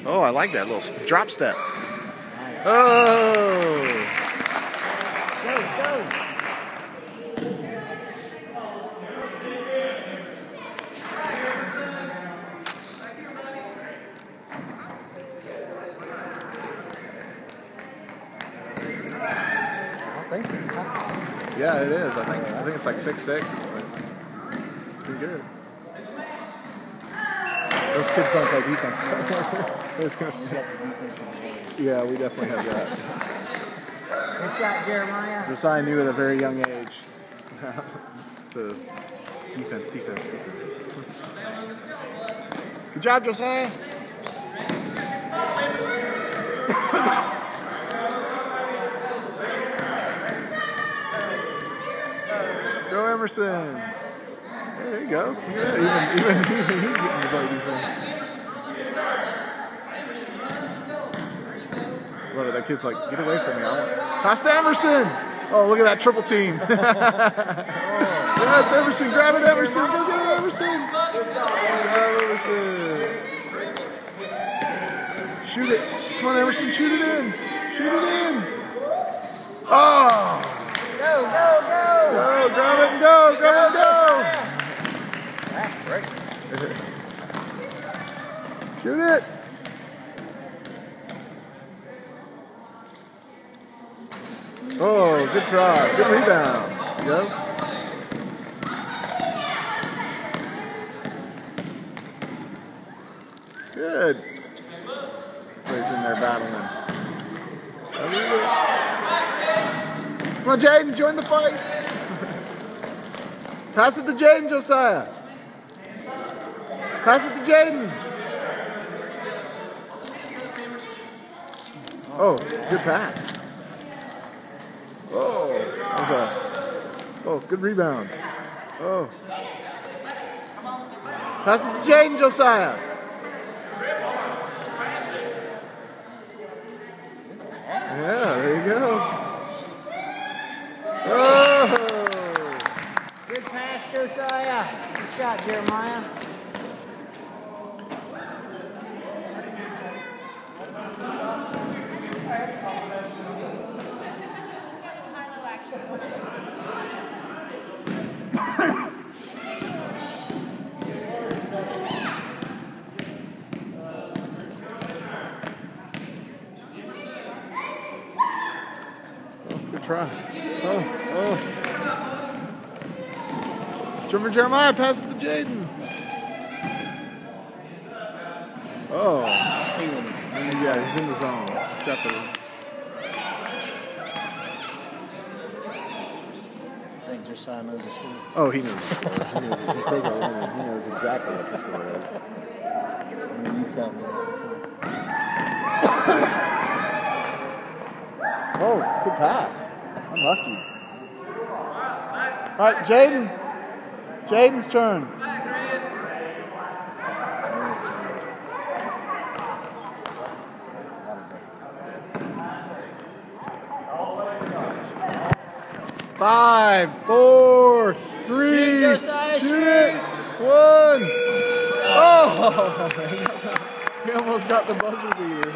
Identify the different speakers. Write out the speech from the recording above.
Speaker 1: Oh, I like that little drop step. Oh!
Speaker 2: Go, go! I think it's tough.
Speaker 1: Yeah, it is. I think it's like 6'6". It's pretty good. Those kids don't play defense. They're just gonna stay. Yeah, we definitely have that.
Speaker 2: Good shot, Jeremiah.
Speaker 1: Josiah knew at a very young age to defense. Good job, Josiah. Go Emerson. There you go. Look at that. Even he's getting to play defense. Love it. That kid's like, get away from me. Pass to Emerson. Oh, look at that triple team. Yes, Emerson. Grab it, Emerson. Go get it, Emerson. Grab Emerson. Shoot it. Come on, Emerson. Shoot it in. Shoot it in. Oh.
Speaker 2: Go, go, go.
Speaker 1: Go, grab it and go. Grab it and go.
Speaker 2: That's great.
Speaker 1: Shoot it. Oh, good try. Good rebound. Go. Good. Everybody's in there battling. Come on, Jaden, join the fight. Pass it to Jaden, Josiah. Pass it to Jaden. Oh, good pass. Oh, that was good rebound. Oh. Pass it to Jaden, Josiah. Yeah, there you go. Oh.
Speaker 2: Good pass, Josiah. Good shot, Jeremiah.
Speaker 1: Good try. Oh. Jumper Jeremiah, pass it to Jaden. Oh.
Speaker 2: He's feeling it.
Speaker 1: Yeah, he's in the zone. Definitely.
Speaker 2: I think Josiah knows the score.
Speaker 1: Oh, he knows the score. He knows exactly what the score is.
Speaker 2: I mean, you tell me.
Speaker 1: Oh, good pass. Unlucky. All right, Jaden. Jaden's turn. 5, 4, 3,
Speaker 2: Josiah,
Speaker 1: shoot it. 1. Oh! He almost got the buzzer beater.